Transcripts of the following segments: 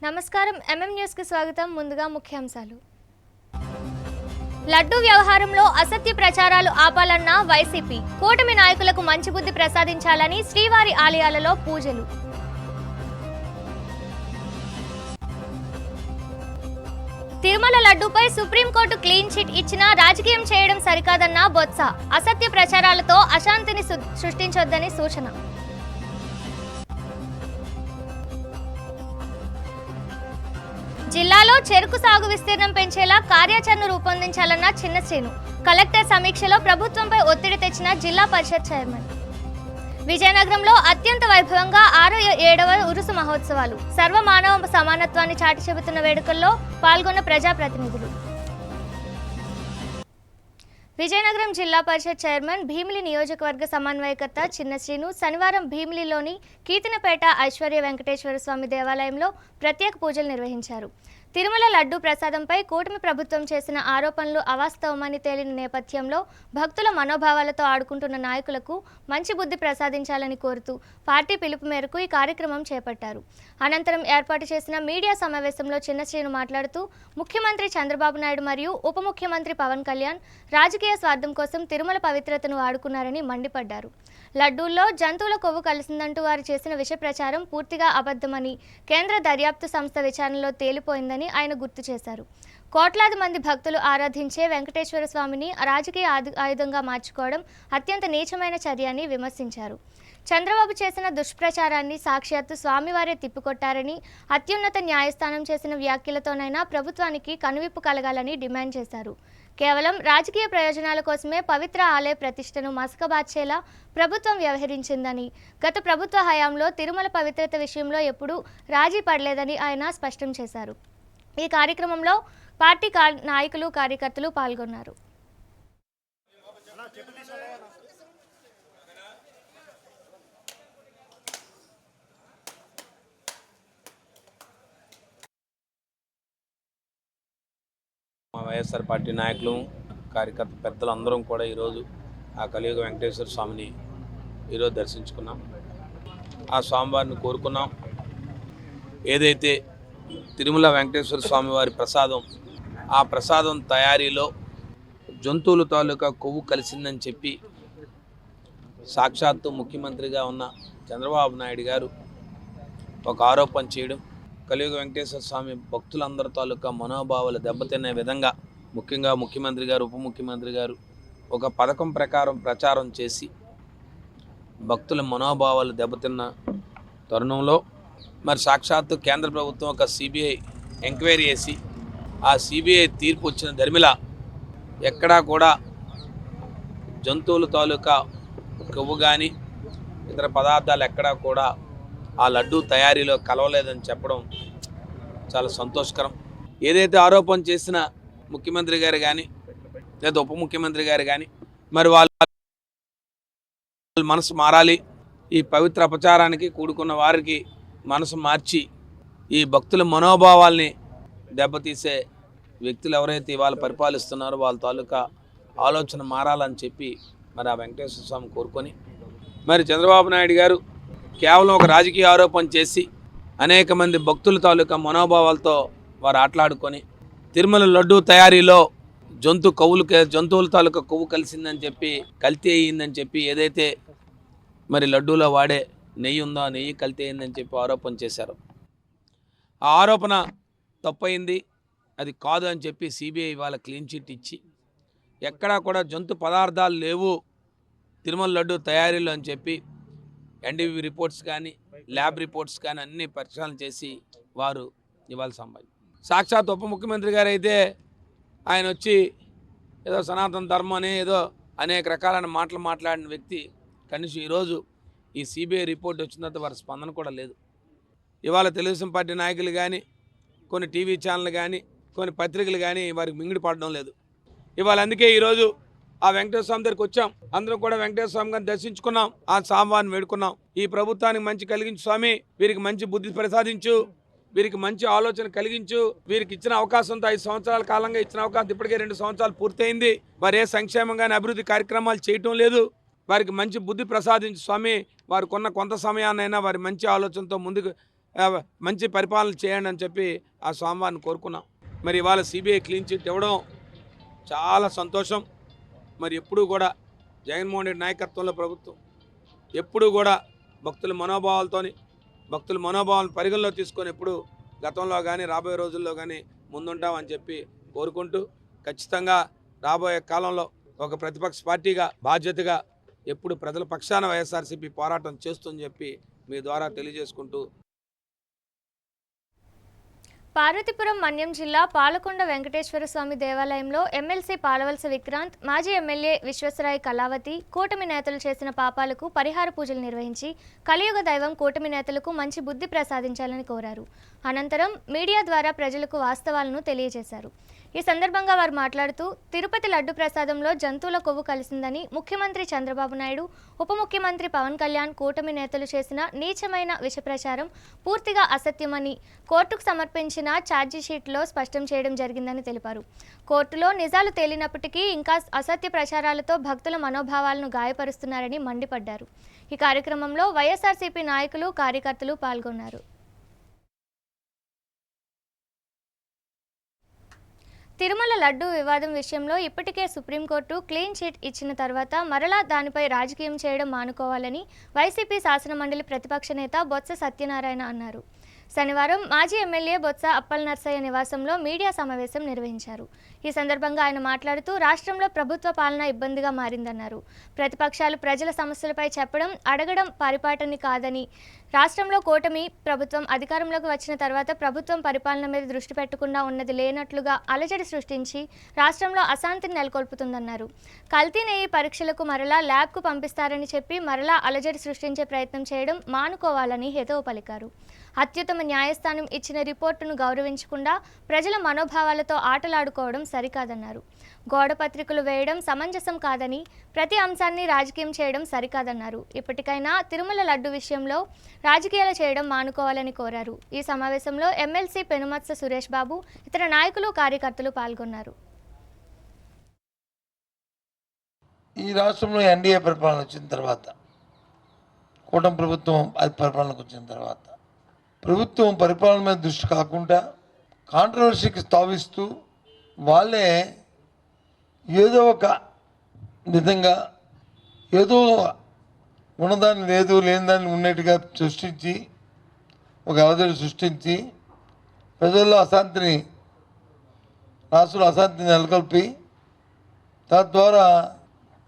నమస్కారం న్యూస్ కి స్వాగతం ముందుగా ముఖ్యాంశాలు లడ్డు వ్యవహారంలో అసత్య ప్రచారాలు ఆపాలన్న వైసీపీ కూటమి నాయకులకు మంచి బుద్ధి ప్రసాదించాలని శ్రీవారి ఆలయాలలో పూజలు తిరుమల లడ్డూపై సుప్రీంకోర్టు క్లీన్ చిట్ ఇచ్చినా రాజకీయం చేయడం సరికాదన్న బొత్స అసత్య ప్రచారాలతో అశాంతిని సృష్టించొద్దని సూచన జిల్లాలో చెరుకు సాగు విస్తీర్ణం పెంచేలా కార్యాచరణ రూపొందించాలన్న చిన్న శ్రీను కలెక్టర్ సమీక్షలో ప్రభుత్వంపై ఒత్తిడి తెచ్చిన జిల్లా పరిషత్ చైర్మన్ విజయనగరంలో అత్యంత వైభవంగా 6వ ఉరుసు మహోత్సవాలు సర్వమానవ సమానత్వాన్ని చాటి చెబుతున్న వేడుకల్లో పాల్గొన్న ప్రజాప్రతినిధులు విజయనగరం జిల్లా పరిషత్ చైర్మన్ భీమిలి నియోజకవర్గ సమన్వయకర్త చిన్న శ్రీను శనివారం భీమిలిలోని కీర్తనపేట ఐశ్వర్య వెంకటేశ్వర స్వామి దేవాలయంలో ప్రత్యేక పూజలు నిర్వహించారు. తిరుమల లడ్డు ప్రసాదంపై కూటమి ప్రభుత్వం చేసిన ఆరోపణలు అవాస్తవమని తేలిన నేపథ్యంలో భక్తుల మనోభావాలతో ఆడుకుంటున్న నాయకులకు మంచి బుద్ధి ప్రసాదించాలని కోరుతూ పార్టీ పిలుపు మేరకు ఈ కార్యక్రమం చేపట్టారు. అనంతరం ఏర్పాటు చేసిన మీడియా సమావేశంలో చిన్న శ్రీను మాట్లాడుతూ ముఖ్యమంత్రి చంద్రబాబు నాయుడు మరియు ఉప ముఖ్యమంత్రి పవన్ కళ్యాణ్ రాజకీయ స్వార్థం కోసం తిరుమల పవిత్రతను వాడుకున్నారని మండిపడ్డారు. లడ్డూల్లో జంతువుల కొవ్వు కలిసిందంటూ వారు చేసిన విష ప్రచారం పూర్తిగా అబద్ధమని కేంద్ర దర్యాప్తు సంస్థ విచారణలో తేలిపోయిందని ఆయన గుర్తు చేశారు. కోట్లాది మంది భక్తులు ఆరాధించే వెంకటేశ్వర స్వామిని రాజకీయ ఆయుధంగా మార్చుకోవడం అత్యంత నీచమైన చర్య అని విమర్శించారు. చంద్రబాబు చేసిన దుష్ప్రచారాన్ని సాక్షాత్తు స్వామివారే తిప్పికొట్టారని అత్యున్నత న్యాయస్థానం చేసిన వ్యాఖ్యలతోనైనా ప్రభుత్వానికి కనువిప్పు కలగాలని డిమాండ్ చేశారు. కేవలం రాజకీయ ప్రయోజనాల కోసమే పవిత్ర ఆలయ ప్రతిష్టను మసకబార్చేలా ప్రభుత్వం వ్యవహరించిందని, గత ప్రభుత్వ హయాంలో తిరుమల పవిత్రత విషయంలో ఎప్పుడూ రాజీ పడలేదని ఆయన స్పష్టం చేశారు. ఈ కార్యక్రమంలో పార్టీ నాయకులు కార్యకర్తలు పాల్గొన్నారు. మా వైఎస్ఆర్ పార్టీ నాయకులు కార్యకర్త పెద్దలు అందరం కూడా ఈరోజు ఆ కలియుగ వెంకటేశ్వర స్వామిని ఈరోజు దర్శించుకున్నాం. ఆ స్వామివారిని కోరుకున్నాం. ఏదైతే తిరుమల వెంకటేశ్వర స్వామి వారి ప్రసాదం, ఆ ప్రసాదం తయారీలో జంతువుల తాలూకా కొవ్వు కలిసిందని చెప్పి సాక్షాత్తు ముఖ్యమంత్రిగా ఉన్న చంద్రబాబు నాయుడు గారు ఒక ఆరోపణ చేయడం, కలియుగ వెంకటేశ్వర స్వామి భక్తులందరి తాలూకా మనోభావాలు దెబ్బతినే విధంగా ముఖ్యంగా ముఖ్యమంత్రి గారు ఉప ముఖ్యమంత్రి గారు ఒక పథకం ప్రకారం ప్రచారం చేసి భక్తుల మనోభావాలు దెబ్బతిన్న తరుణంలో మరి సాక్షాత్తు కేంద్ర ప్రభుత్వం ఒక సిబిఐ ఎంక్వైరీ చేసి ఆ సిబిఐ తీర్పు వచ్చిన ధర్మిల ఎక్కడా కూడా జంతువుల తాలూకా కొవ్వు కానీ ఇతర పదార్థాలు ఎక్కడా కూడా ఆ లడ్డు తయారీలో కలవలేదని చెప్పడం చాలా సంతోషకరం. ఏదైతే ఆరోపణ చేసిన ముఖ్యమంత్రి గారు కానీ లేదా ఉప ముఖ్యమంత్రి గారు కానీ మరి వాళ్ళ మనసు మారాలి. ఈ పవిత్ర అపచారానికి కూడుకున్న వారికి మనసు మార్చి ఈ భక్తుల మనోభావాల్ని దెబ్బతీసే వ్యక్తులు ఎవరైతే ఇవాళ పరిపాలిస్తున్నారో వాళ్ళ తాలూకా ఆలోచన మారాలని చెప్పి మరి ఆ వెంకటేశ్వర స్వామి కోరుకొని మరి చంద్రబాబు నాయుడు గారు కేవలం ఒక రాజకీయ ఆరోపణ చేసి అనేక మంది భక్తుల తాలూకా మనోభావాలతో వారు ఆటలాడుకొని తిరుమల లడ్డు తయారీలో జంతువుల తాలూకా కొవ్వు కలిసిందని చెప్పి కల్తీ అయ్యిందని చెప్పి ఏదైతే మరి లడ్డూలో వాడే నెయ్యి ఉందో ఆ నెయ్యి కల్తీ అయిందని చెప్పి ఆరోపణ చేశారు. ఆ ఆరోపణ తప్పయింది, అది కాదు అని చెప్పి సిబిఐ ఇవాళ క్లీన్ చిట్ ఇచ్చి ఎక్కడా కూడా జంతు పదార్థాలు లేవు తిరుమల లడ్డు తయారీలో అని చెప్పి ఎన్డీవీ రిపోర్ట్స్ కానీ ల్యాబ్ రిపోర్ట్స్ కానీ అన్ని పరిశీలన చేసి వారు ఇవాళ సంబంధించి సాక్షాత్ ఉప ముఖ్యమంత్రి గారు అయితే ఆయన వచ్చి ఏదో సనాతన ధర్మం అని ఏదో అనేక రకాలైన మాటలు మాట్లాడిన వ్యక్తి కనీసం ఈరోజు ఈ సిబిఐ రిపోర్ట్ వచ్చిన తర్వాత వారి స్పందన కూడా లేదు. ఇవాళ తెలుగుదేశం పార్టీ నాయకులు కానీ కొన్ని టీవీ ఛానళ్ళు కానీ కొన్ని పత్రికలు కానీ వారికి మింగిడి పడడం లేదు. ఇవాళ అందుకే ఈరోజు ఆ వెంకటేశ్వర స్వామి దగ్గరికి వచ్చాం. అందరం కూడా వెంకటేశ్వర స్వామి గారిని దర్శించుకున్నాం, ఆ స్వామివారిని వేడుకున్నాం. ఈ ప్రభుత్వానికి మంచి కలిగించు స్వామి, వీరికి మంచి బుద్ధి ప్రసాదించు, వీరికి మంచి ఆలోచన కలిగించు. వీరికి ఇచ్చిన అవకాశంతో 5 సంవత్సరాల కాలంగా ఇచ్చిన అవకాశం ఇప్పటికే 2 సంవత్సరాలు పూర్తయింది. వారు ఏ సంక్షేమం కానీ అభివృద్ధి కార్యక్రమాలు చేయటం లేదు. వారికి మంచి బుద్ధి ప్రసాదించు స్వామి. వారికి ఉన్న కొంత సమయాన్నైనా వారి మంచి ఆలోచనతో ముందుకు మంచి పరిపాలన చేయండి అని చెప్పి ఆ స్వామివారిని కోరుకున్నాం. మరి ఇవాళ సిబిఐ క్లీన్ చిట్ ఇవ్వడం చాలా సంతోషం. మరి ఎప్పుడూ కూడా జగన్మోహన్ రెడ్డి నాయకత్వంలో ప్రభుత్వం ఎప్పుడూ కూడా భక్తుల మనోభావాలను పరిగణలో తీసుకొని ఎప్పుడు గతంలో కానీ రాబోయే రోజుల్లో కానీ ముందుంటామని చెప్పి కోరుకుంటూ, ఖచ్చితంగా రాబోయే కాలంలో ఒక ప్రతిపక్ష పార్టీగా బాధ్యతగా ఎప్పుడు ప్రజల పక్షాన వైఎస్ఆర్సీపీ పోరాటం చేస్తుందని చెప్పి మీ ద్వారా తెలియజేసుకుంటూ. పార్వతీపురం మన్యం జిల్లా పాలకొండ వెంకటేశ్వర స్వామి దేవాలయంలో ఎమ్మెల్సీ పాలవలస విక్రాంత్, మాజీ ఎమ్మెల్యే విశ్వేశ్వరాయ్ కళావతి కూటమి నేతలు చేసిన పాపాలకు పరిహార పూజలు నిర్వహించి కలియుగ దైవం కూటమి నేతలకు మంచి బుద్ధి ప్రసాదించాలని కోరారు. అనంతరం మీడియా ద్వారా ప్రజలకు వాస్తవాలను తెలియజేశారు. ఈ సందర్భంగా వారు మాట్లాడుతూ, తిరుపతి లడ్డు ప్రసాదంలో జంతువుల కొవ్వు కలిసిందని ముఖ్యమంత్రి చంద్రబాబు నాయుడు, ఉప ముఖ్యమంత్రి పవన్ కళ్యాణ్ కూటమి నేతలు చేసిన నీచమైన విషప్రచారం పూర్తిగా అసత్యమని కోర్టుకు సమర్పించిన ఛార్జిషీట్లో స్పష్టం చేయడం జరిగిందని తెలిపారు. కోర్టులో నిజాలు తేలినప్పటికీ ఇంకా అసత్య ప్రచారాలతో భక్తుల మనోభావాలను గాయపరుస్తున్నారని మండిపడ్డారు. ఈ కార్యక్రమంలో వైఎస్ఆర్సీపీ నాయకులు, కార్యకర్తలు పాల్గొన్నారు. తిరుమల లడ్డు వివాదం విషయంలో ఇప్పటికే సుప్రీంకోర్టు క్లీన్ చిట్ ఇచ్చిన తర్వాత మరలా దానిపై రాజకీయం చేయడం మానుకోవాలని వైసీపీ శాసనమండలి ప్రతిపక్ష నేత బొత్స సత్యనారాయణ అన్నారు. శనివారం మాజీ ఎమ్మెల్యే బొత్స అప్పల్ నర్సయ్య నివాసంలో మీడియా సమావేశం నిర్వహించారు. ఈ సందర్భంగా ఆయన మాట్లాడుతూ, రాష్ట్రంలో ప్రభుత్వ పాలన ఇబ్బందిగా మారిందన్నారు. ప్రతిపక్షాలు ప్రజల సమస్యలపై చెప్పడం, అడగడం పరిపాటని కాదని, రాష్ట్రంలో కూటమి ప్రభుత్వం అధికారంలోకి వచ్చిన తర్వాత ప్రభుత్వం పరిపాలన మీద దృష్టి పెట్టకుండా ఉన్నది లేనట్లుగా అలజడి సృష్టించి రాష్ట్రంలో అశాంతిని నెలకొల్పుతుందన్నారు. కల్తీ నెయ్యి పరీక్షలకు మరలా ల్యాబ్కు పంపిస్తారని చెప్పి మరలా అలజడి సృష్టించే ప్రయత్నం చేయడం మానుకోవాలని హితవు పలికారు. అత్యుత్తమ న్యాయస్థానం ఇచ్చిన రిపోర్టును గౌరవించకుండా ప్రజల మనోభావాలతో ఆటలాడుకోవడం సరికాదన్నారు. గోడ పత్రికలు వేయడం సమంజసం కాదని, ప్రతి అంశాన్ని రాజకీయం చేయడం సరికాదన్నారు. ఇప్పటికైనా తిరుమల లడ్డు విషయంలో రాజకీయాలు చేయడం మానుకోవాలని కోరారు. ఈ సమావేశంలో ఎమ్మెల్సీ పెనుమత్స సురేష్ బాబు, ఇతర నాయకులు, కార్యకర్తలు పాల్గొన్నారు. ఈ రాష్ట్రంలో ఎన్డీఏ పరిపాలన వచ్చిన తర్వాత, కూటమి ప్రభుత్వం పరిపాలనకు వచ్చిన తర్వాత ప్రభుత్వం పరిపాలన మీద దృష్టి కాకుండా కాంట్రవర్సీకి తావిస్తూ వాళ్ళే ఏదో ఒక విధంగా ఏదో ఉన్నదాన్ని లేదు, లేని దాన్ని ఉన్నట్టుగా సృష్టించి ఒక అలజడి సృష్టించి ప్రజల్లో అశాంతిని, రాష్ట్రంలో అశాంతిని నెలకొల్పి తద్వారా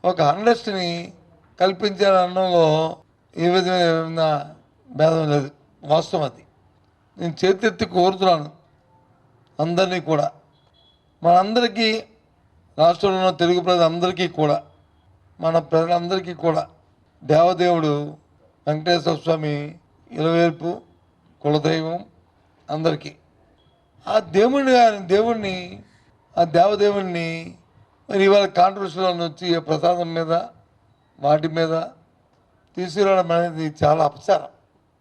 ఒక అన్రెస్ట్ని కల్పించాలనడంలో ఏ విధమైన భేదం లేదు. వాస్తవం అది. నేను చేతెత్తి కోరుతున్నాను అందరినీ కూడా, మనందరికీ, రాష్ట్రంలో ఉన్న తెలుగు ప్రజలందరికీ కూడా, మన ప్రజలందరికీ కూడా దేవదేవుడు వెంకటేశ్వర స్వామి ఇలవేల్పు కులదైవం అందరికీ. ఆ దేవుణ్ణి ఆ దేవదేవుణ్ణి మరి ఇవాళ కాంట్రవర్సీలో వచ్చి ప్రసాదం మీద వాటి మీద తీసుకురావడం అనేది చాలా అపచారం.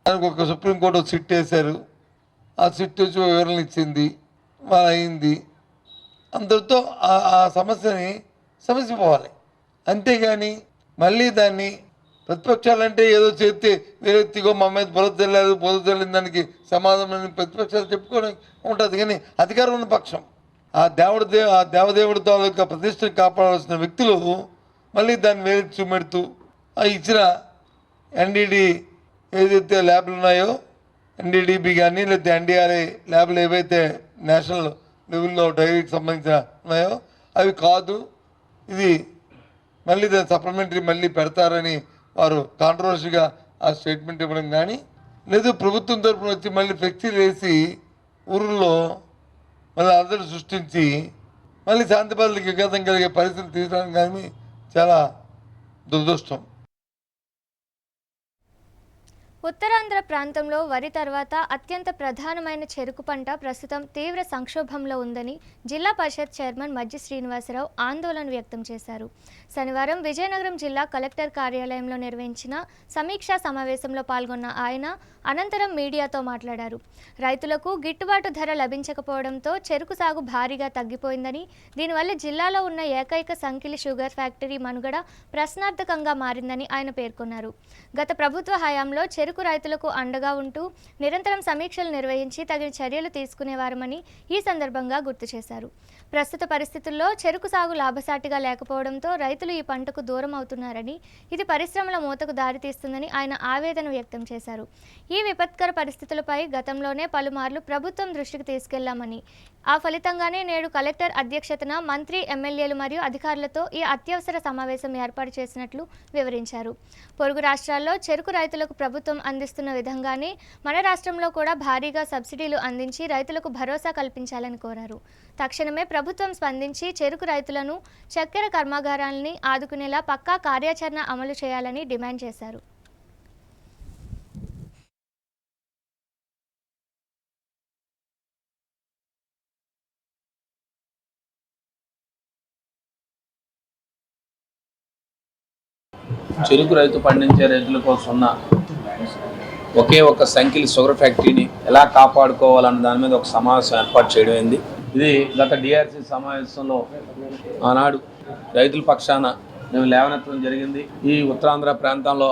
దానికి ఒక సుప్రీంకోర్టు సిట్ వేశారు. ఆ సిట్ వచ్చి వివరణ ఇచ్చింది, వాళ్ళు అయింది. అందరితో ఆ సమస్య పోవాలి. అంతేగాని మళ్ళీ దాన్ని ప్రతిపక్షాలంటే ఏదో చేస్తే వేరే తిగో మా మీద బురద చల్లిన దానికి సమాధానం ప్రతిపక్షాలు చెప్పుకోవడం ఉంటుంది. కానీ అధికారం ఉన్న పక్షం ఆ దేవదేవుడి తాలూకా ప్రతిష్టను కాపాడాల్సిన వ్యక్తులు మళ్ళీ దాన్ని వేరే చూపెడుతూ ఇచ్చిన ఎన్డీడీ ఏదైతే ల్యాబ్లు ఉన్నాయో, ఎన్డీడీబీ కానీ లేకపోతే ఎన్డీఆర్ఐ ల్యాబ్లు ఏవైతే నేషనల్ లెవెల్లో డైరీకి సంబంధించిన ఉన్నాయో అవి కాదు, ఇది మళ్ళీ దాని సప్లిమెంటరీ మళ్ళీ పెడతారని వారు కాంట్రవర్సీగా ఆ స్టేట్మెంట్ ఇవ్వడం కానీ, లేదు ప్రభుత్వం తరఫున వచ్చి మళ్ళీ ఫ్లెక్సీలు వేసి ఊరుల్లో మళ్ళీ అలజడి సృష్టించి మళ్ళీ శాంతి భద్రతలకు విఘాతం కలిగే పరిస్థితులు తీసుకోవడం కానీ చాలా దురదృష్టం. ఉత్తరాంధ్ర ప్రాంతంలో వరి తర్వాత అత్యంత ప్రధానమైన చెరుకు పంట ప్రస్తుతం తీవ్ర సంక్షోభంలో ఉందని జిల్లా పరిషత్ చైర్మన్ మజ్జి శ్రీనివాసరావు ఆందోళన వ్యక్తం చేశారు. శనివారం విజయనగరం జిల్లా కలెక్టర్ కార్యాలయంలో నిర్వహించిన సమీక్షా సమావేశంలో పాల్గొన్న ఆయన అనంతరం మీడియాతో మాట్లాడారు. రైతులకు గిట్టుబాటు ధర లభించకపోవడంతో చెరుకు సాగు భారీగా తగ్గిపోయిందని, దీనివల్ల జిల్లాలో ఉన్న ఏకైక సంకిలి షుగర్ ఫ్యాక్టరీ మనుగడ ప్రశ్నార్థకంగా మారిందని ఆయన పేర్కొన్నారు. గత ప్రభుత్వ హయాంలో చెరుకు చెరుకు రైతులకు అండగా ఉంటూ నిరంతరం సమీక్షలు నిర్వహించి తగిన చర్యలు తీసుకునేవారమని ఈ సందర్భంగా గుర్తు చేశారు. ప్రస్తుత పరిస్థితుల్లో చెరుకు సాగు లాభసాటిగా లేకపోవడంతో రైతులు ఈ పంటకు దూరం అవుతున్నారని, ఇది పరిశ్రమల మూతకు దారితీస్తుందని ఆయన ఆవేదన వ్యక్తం చేశారు. ఈ విపత్కర పరిస్థితులపై గతంలోనే పలుమార్లు ప్రభుత్వం దృష్టికి తీసుకెళ్లామని, ఆ ఫలితంగానే నేడు కలెక్టర్ అధ్యక్షతన మంత్రి, ఎమ్మెల్యేలు మరియు అధికారులతో ఈ అత్యవసర సమావేశం ఏర్పాటు చేసినట్లు వివరించారు. పొరుగు రాష్ట్రాల్లో చెరుకు రైతులకు ప్రభుత్వం అందిస్తున్న విధంగానే మన రాష్ట్రంలో కూడా భారీగా సబ్సిడీలు అందించి రైతులకు భరోసా కల్పించాలని కోరారు. తక్షణమే ప్రభుత్వం స్పందించి చెరుకు రైతులను, చక్కెర కర్మాగారాలని ఆదుకునేలా పక్కా కార్యాచరణ అమలు చేయాలని డిమాండ్ చేశారు. చెరుకు రైతు పండించే రైతుల కోసం ఉన్న ఒకే ఒక సంఖ్యల షుగర్ ఫ్యాక్టరీని ఎలా కాపాడుకోవాలన్న దాని మీద ఒక సమావేశం ఏర్పాటు చేయడం అయింది. ఇది గత డిఆర్సీ సమావేశంలో ఆనాడు రైతుల పక్షాన మేము లేవనెత్తడం జరిగింది. ఈ ఉత్తరాంధ్ర ప్రాంతంలో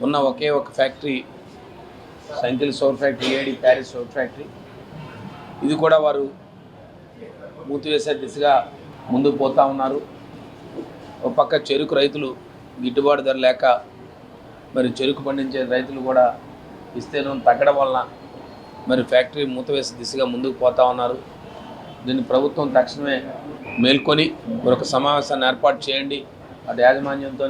ఉన్న ఒకే ఒక ఫ్యాక్టరీ సంఖ్యల sugar factory, AD Paris sugar factory, ఇది కూడా వారు మూసివేసే దిశగా ముందుకు పోతూ ఉన్నారు. ఒక పక్క చెరుకు రైతులు గిట్టుబాటు ధర లేక మరి చెరుకు పండించే రైతులు కూడా విస్తీర్ణం తగ్గడం వలన మరి ఫ్యాక్టరీ మూతవేసే దిశగా ముందుకు పోతూ ఉన్నారు. దీన్ని ప్రభుత్వం తక్షణమే మేల్కొని మరొక సమావేశాన్ని ఏర్పాటు చేయండి. అటు యాజమాన్యంతో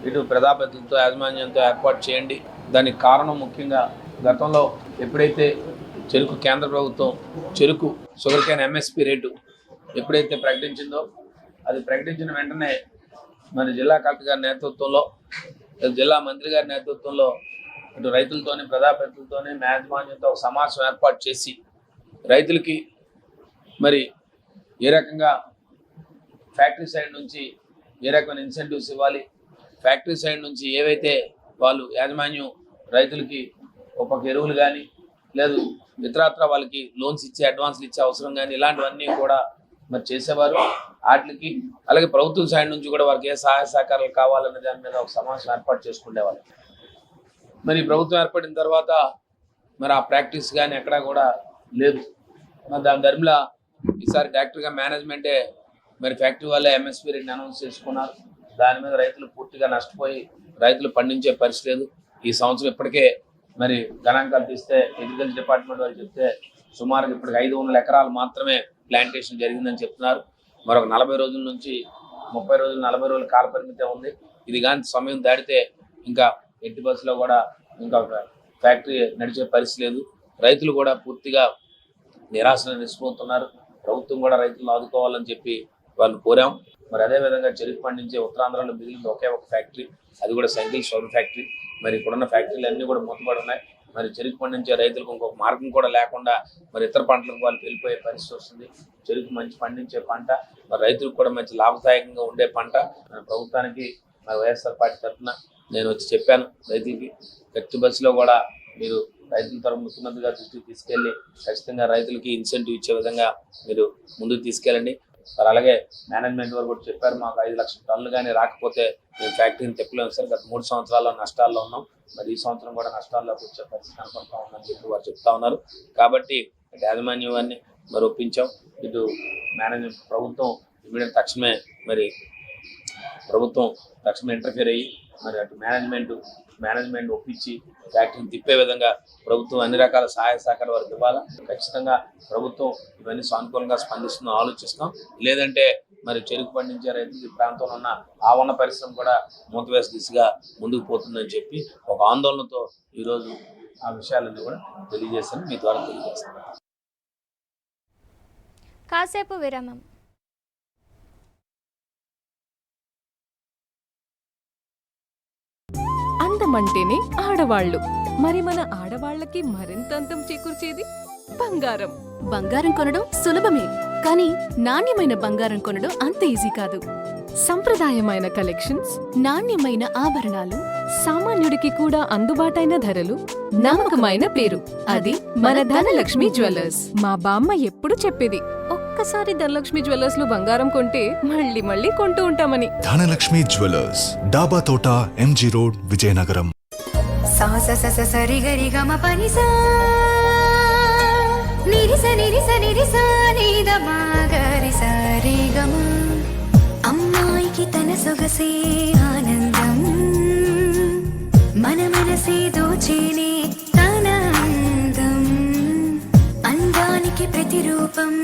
ఇటు ప్రజాప్రతినిధులతో యాజమాన్యంతో ఏర్పాటు చేయండి. దానికి కారణం ముఖ్యంగా గతంలో ఎప్పుడైతే చెరుకు కేంద్ర ప్రభుత్వం చెరుకు షుగర్ కేన్ ఎంఎస్పి రేటు ఎప్పుడైతే ప్రకటించిందో, అది ప్రకటించిన వెంటనే మరి జిల్లా కలెక్టర్ గారి నేతృత్వంలో, జిల్లా మంత్రి గారి నేతృత్వంలో ఇటు రైతులతోని, ప్రజాప్రతినిధులతోని, యాజమాన్యంతో ఒక సమావేశం ఏర్పాటు చేసి రైతులకి మరి ఏ రకంగా ఫ్యాక్టరీ సైడ్ నుంచి ఏ రకమైన ఇన్సెంటివ్స్ ఇవ్వాలి, ఫ్యాక్టరీ సైడ్ నుంచి ఏవైతే వాళ్ళు యాజమాన్యం రైతులకి ఒక ఎరువులు కానీ లేదు ఇతరత్ర వాళ్ళకి లోన్స్ ఇచ్చే, అడ్వాన్స్లు ఇచ్చే అవసరం కానీ ఇలాంటివన్నీ కూడా మరి చేసేవారు. వాటికి అలాగే ప్రభుత్వం సైడ్ నుంచి కూడా వారికి ఏ సహాయ సహకారాలు కావాలనే దాని మీద ఒక సమావేశం ఏర్పాటు చేసుకునేవాళ్ళు. మరి ప్రభుత్వం ఏర్పడిన తర్వాత మరి ఆ ప్రాక్టీస్ కానీ ఎక్కడా కూడా లేదు. మరి దాని ధర్మిలా ఈసారి డైరెక్టర్గా మేనేజ్మెంటే మరి ఫ్యాక్టరీ వాళ్ళే ఎంఎస్పీ రేట్ని అనౌన్స్ చేసుకున్నారు. దాని మీద రైతులు పూర్తిగా నష్టపోయి రైతులు పండించే పరిస్థితి లేదు. ఈ సంవత్సరం ఇప్పటికే మరి గణాంకాలు తీస్తే అగ్రికల్చర్ డిపార్ట్మెంట్ వాళ్ళు చెప్తే సుమారుగా ఇప్పటికి 500 ఎకరాలు మాత్రమే ప్లాంటేషన్ జరిగిందని చెప్తున్నారు. మరొక 40 రోజుల నుంచి 30 రోజులు, 40 రోజుల కాల పరిమితే ఉంది. ఇది కానీ సమయం దాటితే ఇంకా ఎట్టి బస్సులో కూడా ఇంకా ఫ్యాక్టరీ నడిచే పరిస్థితి లేదు. రైతులు కూడా పూర్తిగా నిరాశను నిలిచిపోతున్నారు. ప్రభుత్వం కూడా రైతులను ఆదుకోవాలని చెప్పి వాళ్ళు కోరాం. మరి అదేవిధంగా చెరుకు పండించే ఉత్తరాంధ్రలో మిగిలింది ఒకే ఒక ఫ్యాక్టరీ, అది కూడా సంఖ్యల షుగర్ ఫ్యాక్టరీ. మరి ఇప్పుడున్న ఫ్యాక్టరీలు అన్నీ కూడా మూతపడి ఉన్నాయి. మరి చెరుకు పండించే రైతులకు ఇంకొక మార్గం కూడా లేకుండా మరి ఇతర పంటలకు వాళ్ళు వెళ్ళిపోయే పరిస్థితి వస్తుంది. చెరుకు మంచి పండించే పంట, మరి రైతులకు కూడా మంచి లాభదాయకంగా ఉండే పంట. ప్రభుత్వానికి మరి వైఎస్ఆర్ పార్టీ తరఫున నేను వచ్చి చెప్పాను రైతులకి, వ్యక్తి బస్సులో కూడా మీరు రైతుల తరఫు ముఖ్యమంత్రి గారి దృష్టికి తీసుకెళ్ళి ఖచ్చితంగా రైతులకి ఇన్సెంటివ్ ఇచ్చే విధంగా మీరు ముందుకు తీసుకెళ్ళండి. మరి అలాగే మేనేజ్మెంట్ వారు కూడా చెప్పారు, మాకు 5 లక్షల టన్నులు కానీ రాకపోతే మేము ఫ్యాక్టరీని తెప్పలేము సార్, గత 3 సంవత్సరాల్లో నష్టాల్లో ఉన్నాం, మరి ఈ సంవత్సరం కూడా నష్టాల్లోకి వచ్చే పరిస్థితి కనపడతా ఉందని చెప్పి వారు చెప్తా ఉన్నారు. కాబట్టి యాజమాన్యం వారిని మరి ఒప్పించాం. ఇటు మేనేజ్మెంట్ ప్రభుత్వం ఇమీడియట్ తక్షణమే ఇంటర్ఫియర్ అయ్యి మరి అటు మేనేజ్మెంట్ ఒప్పించి ఫ్యాక్టరీని తిప్పే విధంగా ప్రభుత్వం అన్ని రకాల సహాయ సహకారాలు వారికి ఇవ్వాలా. ఖచ్చితంగా ప్రభుత్వం ఇవన్నీ సానుకూలంగా స్పందిస్తుందని ఆలోచిస్తాం. లేదంటే మరి చెరుకు పండించే రైతులు ఈ ప్రాంతంలో ఉన్న ఆవరణ పరిశ్రమ కూడా మూతవేసే దిశగా ముందుకు పోతుందని చెప్పి ఒక ఆందోళనతో ఈరోజు ఆ విషయాలన్నీ కూడా తెలియజేస్తాను, మీ ద్వారా తెలియజేస్తాను. కాసేపు విరామం. అందమంటేనే ఆడవాళ్ళు, మరి మన ఆడవాళ్ళకి మరింత అందం చేకూర్చేది బంగారం. బంగారం కొనడం సులభమే, కానీ నాణ్యమైన బంగారం కొనడం అంత ఈజీ కాదు. సంప్రదాయమైన కలెక్షన్స్, నాణ్యమైన ఆభరణాలు, సామాన్యుడికి కూడా అందుబాటైన ధరలు, నమ్మకమైన పేరు, అది మన ధనలక్ష్మి జ్యువెలర్స్. మా బామ్మ ఎప్పుడు చెప్పేది, ఒక్కసారి ధనలక్ష్మి జ్యువెలర్స్ లో బంగారం కొంటే మళ్ళీ మళ్ళీ కొంటూ ఉంటామని. ధనలక్ష్మి జ్యువెలర్స్, డాబా తోట, ఎంజీ రోడ్, విజయనగరం. స స స సరి గరి గమ పని సా నిరిస నిరిస నిరిస నీద మాగరి సరి గమ అమ్మాయికి తన సొగసే ఆనందం మన మనసే దోచేనే తన అందం అందానికి ప్రతిరూపం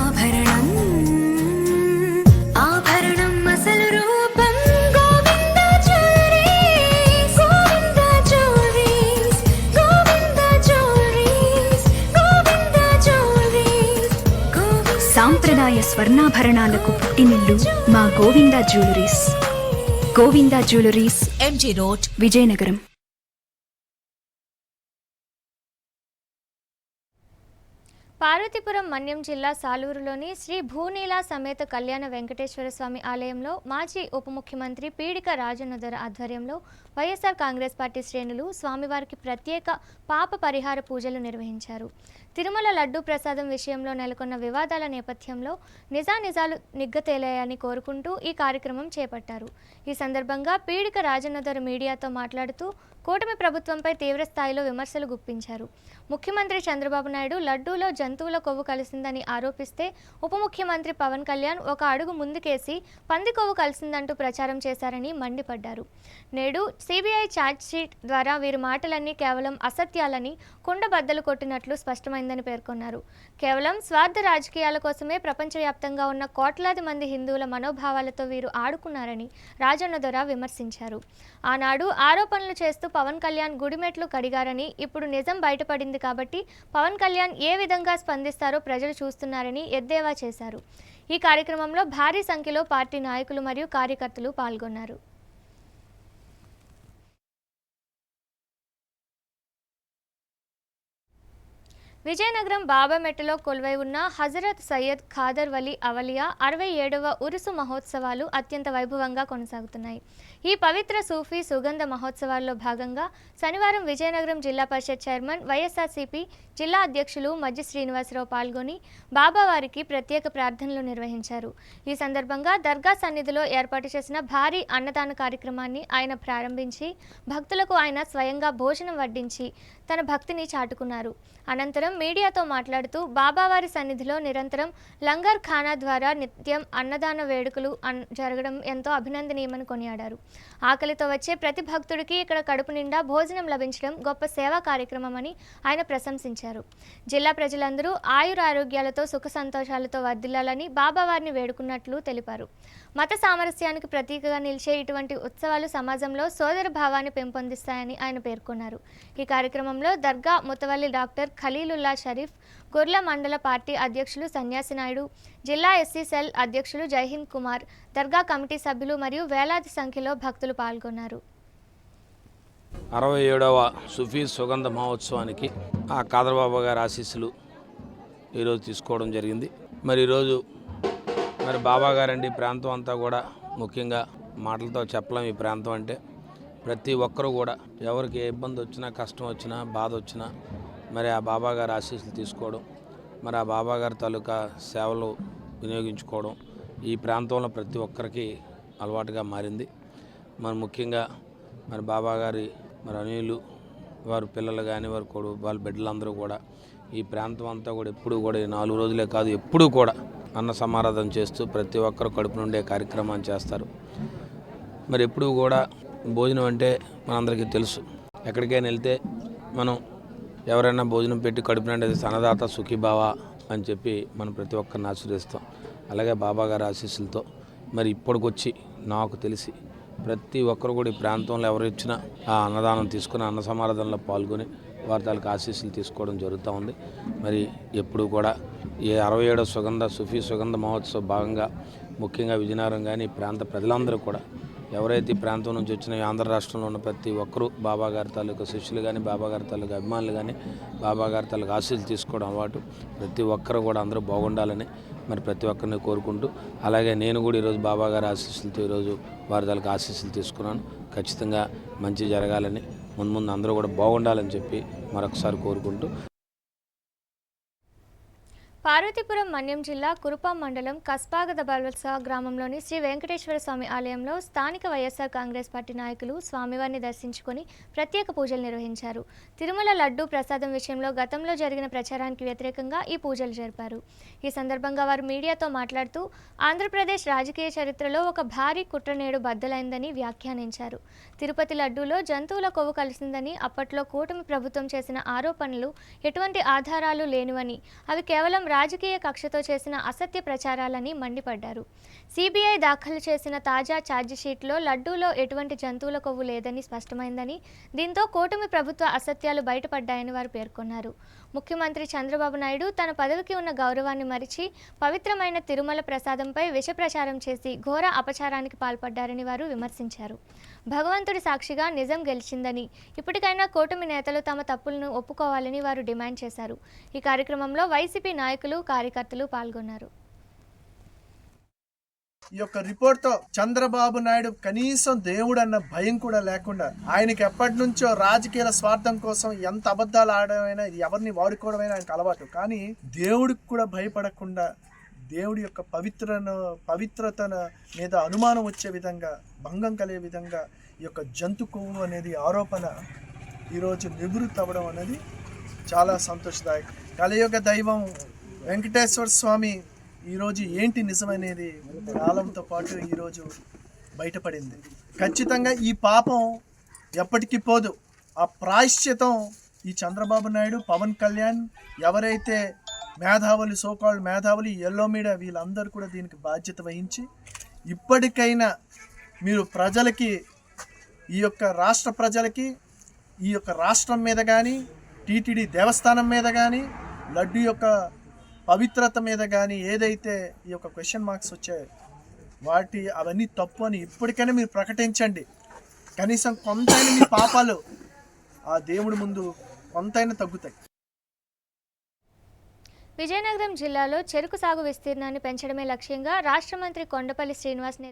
ఆభరణం ఆభరణం అసలు రూపం Govinda jewelleries Govinda jewelleries Govinda jewelleries Govinda jewelleries సాంప్రదాయ స్వర్ణాభరణాలకు పుట్టినిల్లు మా Govinda jewelleries. Govinda jewelleries, MG road, Vizianagaram. Parvathipuram Manyam జిల్లా సాలూరులోని శ్రీ భూనీల సమేత కళ్యాణ వెంకటేశ్వర స్వామి ఆలయంలో మాజీ ఉప ముఖ్యమంత్రి పీడిక రాజన్నదొర ఆధ్వర్యంలో వైఎస్ఆర్ కాంగ్రెస్ పార్టీ శ్రేణులు స్వామివారికి ప్రత్యేక పాప పరిహార పూజలు నిర్వహించారు. తిరుమల లడ్డూ ప్రసాదం విషయంలో నెలకొన్న వివాదాల నేపథ్యంలో నిజానిజాలు నిగ్గతేలాయని కోరుకుంటూ ఈ కార్యక్రమం చేపట్టారు. ఈ సందర్భంగా పీడిక రాజన్నదొర మీడియాతో మాట్లాడుతూ కూటమి ప్రభుత్వంపై తీవ్రస్థాయిలో విమర్శలు గుప్పించారు. ముఖ్యమంత్రి చంద్రబాబు నాయుడు లడ్డూలో జంతువుల కొవ్వు కలిసిందని ఆరోపిస్తే ఉప ముఖ్యమంత్రి పవన్ కళ్యాణ్ ఒక అడుగు ముందుకేసి పంది కొవ్వు కలిసిందంటూ ప్రచారం చేశారని మండిపడ్డారు. నేడు సిబిఐ ఛార్జ్షీట్ ద్వారా వీరి మాటలన్నీ కేవలం అసత్యాలని కుండబద్దలు కొట్టినట్లు స్పష్టమైందని పేర్కొన్నారు. కేవలం స్వార్థ రాజకీయాల కోసమే ప్రపంచవ్యాప్తంగా ఉన్న కోట్లాది మంది హిందువుల మనోభావాలతో వీరు ఆడుకున్నారని రాజన్నదొర విమర్శించారు. ఆనాడు ఆరోపణలు చేస్తూ పవన్ కళ్యాణ్ గుడిమెట్లు కడిగారని, ఇప్పుడు నిజం బయటపడింది కాబట్టి పవన్ కళ్యాణ్ ఏ విధంగా స్పందిస్తారో ప్రజలు చూస్తున్నారని ఎద్దేవా చేశారు. ఈ కార్యక్రమంలో భారీ సంఖ్యలో పార్టీ నాయకులు మరియు కార్యకర్తలు పాల్గొన్నారు. విజయనగరం బాబామెట్టలో కొలువై ఉన్న హజరత్ సయ్యద్ ఖాదర్ వలీ అవలియా 67వ ఉరుసు మహోత్సవాలు అత్యంత వైభవంగా కొనసాగుతున్నాయి. ఈ పవిత్ర సూఫీ సుగంధ మహోత్సవాల్లో భాగంగా శనివారం విజయనగరం జిల్లా పరిషత్ చైర్మన్ వైఎస్ఆర్సీపీ జిల్లా అధ్యక్షులు మజ్జి శ్రీనివాసరావు పాల్గొని బాబావారికి ప్రత్యేక ప్రార్థనలు నిర్వహించారు. ఈ సందర్భంగా దర్గా సన్నిధిలో ఏర్పాటు చేసిన భారీ అన్నదాన కార్యక్రమాన్ని ఆయన ప్రారంభించి భక్తులకు ఆయన స్వయంగా భోజనం వడ్డించి తన భక్తిని చాటుకున్నారు. అనంతరం మీడియాతో మాట్లాడుతూ బాబావారి సన్నిధిలో నిరంతరం లంగర్ ఖానా ద్వారా నిత్యం అన్నదాన వేడుకలు జరగడం ఎంతో అభినందనీయమని కొనియాడారు. ఆకలితో వచ్చే ప్రతి భక్తుడికి ఇక్కడ కడుపు నిండా భోజనం లభించడం గొప్ప సేవా కార్యక్రమమని ఆయన ప్రశంసించారు. జిల్లా ప్రజలందరూ ఆయురారోగ్యాలతో సుఖ సంతోషాలతో వర్ధిల్లాలని బాబావారిని వేడుకున్నట్లు తెలిపారు. మత సామరస్యానికి ప్రతీకగా నిలిచే ఇటువంటి ఉత్సవాలు సమాజంలో సోదర భావాన్ని పెంపొందిస్తాయని ఆయన పేర్కొన్నారు. ఈ కార్యక్రమంలో దర్గా ముతవల్లి డాక్టర్ ఖలీలుల్లా షరీఫ్, గుర్ల మండల పార్టీ అధ్యక్షులు సన్యాసి నాయుడు, జిల్లా ఎస్సీ సెల్ అధ్యక్షులు జైహింద్ కుమార్, దర్గా కమిటీ సభ్యులు మరియు వేలాది సంఖ్యలో భక్తులు పాల్గొన్నారు. 67వ సుఫీ సుగంధ మహోత్సవానికి ఆ కాదర్బాబా గారి ఆశీస్సులు ఈరోజు తీసుకోవడం జరిగింది. మరి ఈరోజు బాబా గారండి ఈ ప్రాంతం అంతా కూడా ముఖ్యంగా మాటలతో చెప్పలేం. ఈ ప్రాంతం అంటే ప్రతి ఒక్కరూ కూడా ఎవరికి ఏ ఇబ్బంది వచ్చినా, కష్టం వచ్చినా, బాధ వచ్చినా మరి ఆ బాబా గారి ఆశీస్సులు తీసుకోవడం, మరి ఆ బాబా గారి తాలూకా సేవలు వినియోగించుకోవడం ఈ ప్రాంతంలో ప్రతి ఒక్కరికి అలవాటుగా మారింది. మరి ముఖ్యంగా మరి బాబా గారి మరి అనిలు వారి పిల్లలు కానీ వాళ్ళ బిడ్డలందరూ కూడా ఈ ప్రాంతం అంతా కూడా ఎప్పుడు కూడా 4 రోజులే కాదు ఎప్పుడూ కూడా అన్న సమారాధన చేస్తూ ప్రతి ఒక్కరు కడుపు నుండే కార్యక్రమాన్ని చేస్తారు. మరి ఎప్పుడు కూడా భోజనం అంటే మనందరికీ తెలుసు. ఎక్కడికైనా వెళ్తే మనం ఎవరైనా భోజనం పెట్టి కడుపు నుండి అన్నదాత సుఖీభావ అని చెప్పి మనం ప్రతి ఒక్కరిని ఆశీర్వదిస్తాం. అలాగే బాబా గారి ఆశీస్సులతో మరి ఇప్పటికొచ్చి నాకు తెలిసి ప్రతి ఒక్కరు కూడా ఈ ప్రాంతంలో ఎవరు ఇచ్చినా ఆ అన్నదానం తీసుకుని అన్న సమారాధనలో పాల్గొని వారి తాలూకు ఆశీస్సులు తీసుకోవడం జరుగుతూ ఉంది. మరి ఎప్పుడు కూడా ఈ 67వ సుఫీ సుగంధ మహోత్సవ భాగంగా ముఖ్యంగా విజయనగరం కానీ ఈ ప్రాంత ప్రజలందరూ కూడా ఎవరైతే ఈ ప్రాంతం నుంచి వచ్చిన ఆంధ్ర రాష్ట్రంలో ఉన్న ప్రతి ఒక్కరూ బాబా గారి తాలూకు శిష్యులు కానీ, బాబా గారి తాలూకు అభిమానులు కానీ, బాబా గారి తాలూకు ఆశీస్సులు తీసుకోవడం అలవాటు. ప్రతి ఒక్కరు కూడా అందరూ బాగుండాలని మరి ప్రతి ఒక్కరిని కోరుకుంటూ, అలాగే నేను కూడా ఈరోజు బాబా గారి ఆశీస్సులతో ఈరోజు వారి తాలూకు ఆశీస్సులు తీసుకున్నాను. ఖచ్చితంగా మంచి జరగాలని, ముందు అందరూ కూడా బాగుండాలని చెప్పి మరొకసారి కోరుకుంటూ పార్వతీపురం మన్యం జిల్లా కురుపాం మండలం కస్పాగద బల్వత్స గ్రామంలోని శ్రీ వెంకటేశ్వర స్వామి ఆలయంలో స్థానిక వైఎస్ఆర్ కాంగ్రెస్ పార్టీ నాయకులు స్వామివారిని దర్శించుకొని ప్రత్యేక పూజలు నిర్వహించారు. తిరుమల లడ్డూ ప్రసాదం విషయంలో గతంలో జరిగిన ప్రచారానికి వ్యతిరేకంగా ఈ పూజలు జరిపారు. ఈ సందర్భంగా వారు మీడియాతో మాట్లాడుతూ ఆంధ్రప్రదేశ్ రాజకీయ చరిత్రలో ఒక భారీ కుట్ర నేడు బద్దలైందని వ్యాఖ్యానించారు. తిరుపతి లడ్డూలో జంతువుల కొవ్వు కలిసిందని, అప్పట్లో కూటమి ప్రభుత్వం చేసిన ఆరోపణలు ఎటువంటి ఆధారాలు లేనివని, అవి కేవలం రాజకీయ కక్షతో చేసిన అసత్య ప్రచారాలని మండిపడ్డారు. సిబిఐ దాఖలు చేసిన తాజా ఛార్జిషీట్లో లడ్డూలో ఎటువంటి జంతువుల కొవ్వు లేదని స్పష్టమైందని, దీంతో కూటమి ప్రభుత్వ అసత్యాలు బయటపడ్డాయని వారు పేర్కొన్నారు. ముఖ్యమంత్రి చంద్రబాబు నాయుడు తన పదవికి ఉన్న గౌరవాన్ని మరిచి పవిత్రమైన తిరుమల ప్రసాదంపై విష ప్రచారం చేసి ఘోర అపచారానికి పాల్పడ్డారని వారు విమర్శించారు. భగవంతుడి సాక్షిగా నిజం గెలిచిందని, ఇప్పటికైనా కూటమి నేతలు తమ తప్పులను ఒప్పుకోవాలని వారు డిమాండ్ చేశారు. ఈ కార్యక్రమంలో వైసీపీ నాయకులు, కార్యకర్తలు పాల్గొన్నారు. ఈ యొక్క రిపోర్ట్తో చంద్రబాబు నాయుడు కనీసం దేవుడు అన్న భయం కూడా లేకుండా, ఆయనకి ఎప్పటి నుంచో రాజకీయ స్వార్థం కోసం ఎంత అబద్ధాలు ఆడమైనా, ఎవరిని వాడుకోవడమైనా ఆయనకు అలవాటు. కానీ దేవుడికి కూడా భయపడకుండా, దేవుడి యొక్క పవిత్రతను మీద అనుమానం వచ్చే విధంగా, భంగం కలిగే విధంగా ఈ యొక్క జంతు కొవ్వు అనేది ఆరోపణ ఈరోజు నివృత్తి అవ్వడం అనేది చాలా సంతోషదాయకం. కలియుగ దైవం వెంకటేశ్వర స్వామి ఈరోజు ఏంటి నిజమనేది కాలంతో పాటు ఈరోజు బయటపడింది. ఖచ్చితంగా ఈ పాపం ఎప్పటికీ పోదు. ఆ ప్రాయశ్చితం ఈ చంద్రబాబు నాయుడు, పవన్ కళ్యాణ్, ఎవరైతే మేధావులు, సోకాల్డ్ మేధావులు, ఎల్లో మీడియా, వీళ్ళందరూ కూడా దీనికి బాధ్యత వహించి ఇప్పటికైనా మీరు ప్రజలకి, ఈ యొక్క రాష్ట్ర ప్రజలకి, ఈ యొక్క రాష్ట్రం మీద కానీ, టీటీడీ దేవస్థానం మీద కానీ, లడ్డు యొక్క పవిత్రత మీద కానీ ఏదైతే ఈ యొక్క క్వశ్చన్ మార్క్స్ వచ్చాయో అవన్నీ తప్పు అని ఇప్పటికైనా మీరు ప్రకటించండి. కనీసం కొంతైనా మీ పాపాలు ఆ దేవుడి ముందు కొంతైనా తగ్గుతాయి. విజయనగరం జిల్లాలో చెరుకు సాగు విస్తీర్ణాన్ని పెంచడమే లక్ష్యంగా రాష్ట్ర మంత్రి కొండపల్లి శ్రీనివాస్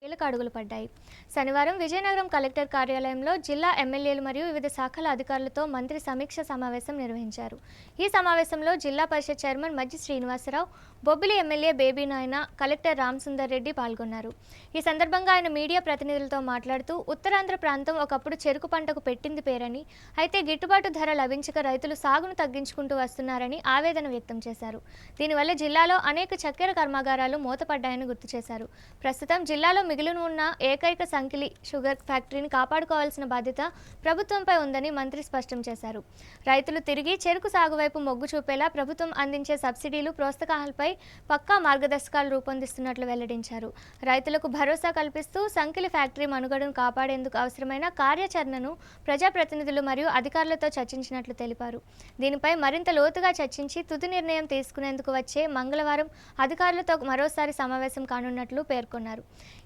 కీలక అడుగులు పడ్డాయి. శనివారం విజయనగరం కలెక్టర్ కార్యాలయంలో జిల్లా ఎమ్మెల్యేలు మరియు వివిధ శాఖల అధికారులతో మంత్రి సమీక్ష సమావేశం నిర్వహించారు. ఈ సమావేశంలో జిల్లా పరిషత్ చైర్మన్ మజ్జి శ్రీనివాసరావు, బొబ్బిలి ఎమ్మెల్యే బేబీ నాయన, కలెక్టర్ రామసుందర్ రెడ్డి పాల్గొన్నారు. ఈ సందర్భంగా ఆయన మీడియా ప్రతినిధులతో మాట్లాడుతూ ఉత్తరాంధ్ర ప్రాంతం ఒకప్పుడు చెరుకు పంటకు పెట్టింది పేరని, అయితే గిట్టుబాటు ధర లభించక రైతులు సాగును తగ్గించుకుంటూ వస్తున్నారని ఆవేదన వ్యక్తం చేశారు. దీనివల్ల జిల్లాలో అనేక చక్కెర కర్మాగారాలు మూతపడ్డాయని గుర్తు చేశారు. ప్రస్తుతం జిల్లాలో మిగిలిన ఉన్న ఏకైక సంకిలి షుగర్ ఫ్యాక్టరీని కాపాడుకోవాల్సిన బాధ్యత ప్రభుత్వంపై ఉందని మంత్రి స్పష్టం చేశారు. రైతులు తిరిగి చెరుకు సాగు వైపు మొగ్గు చూపేలా ప్రభుత్వం అందించే సబ్సిడీలు, ప్రోత్సాహకాలపై పక్కా మార్గదర్శకాలు రూపొందిస్తున్నట్లు వెల్లడించారు. రైతులకు భరోసా కల్పిస్తూ సంకిలి ఫ్యాక్టరీ మనుగడను కాపాడేందుకు అవసరమైన కార్యాచరణను ప్రజాప్రతినిధులు మరియు అధికారులతో చర్చించినట్లు తెలిపారు. దీనిపై మరింత లోతుగా చర్చించి తుది నిర్ణయం తీసుకునేందుకు వచ్చే మంగళవారం అధికారులతో మరోసారి సమావేశం కానున్నట్లు పేర్కొన్నారు.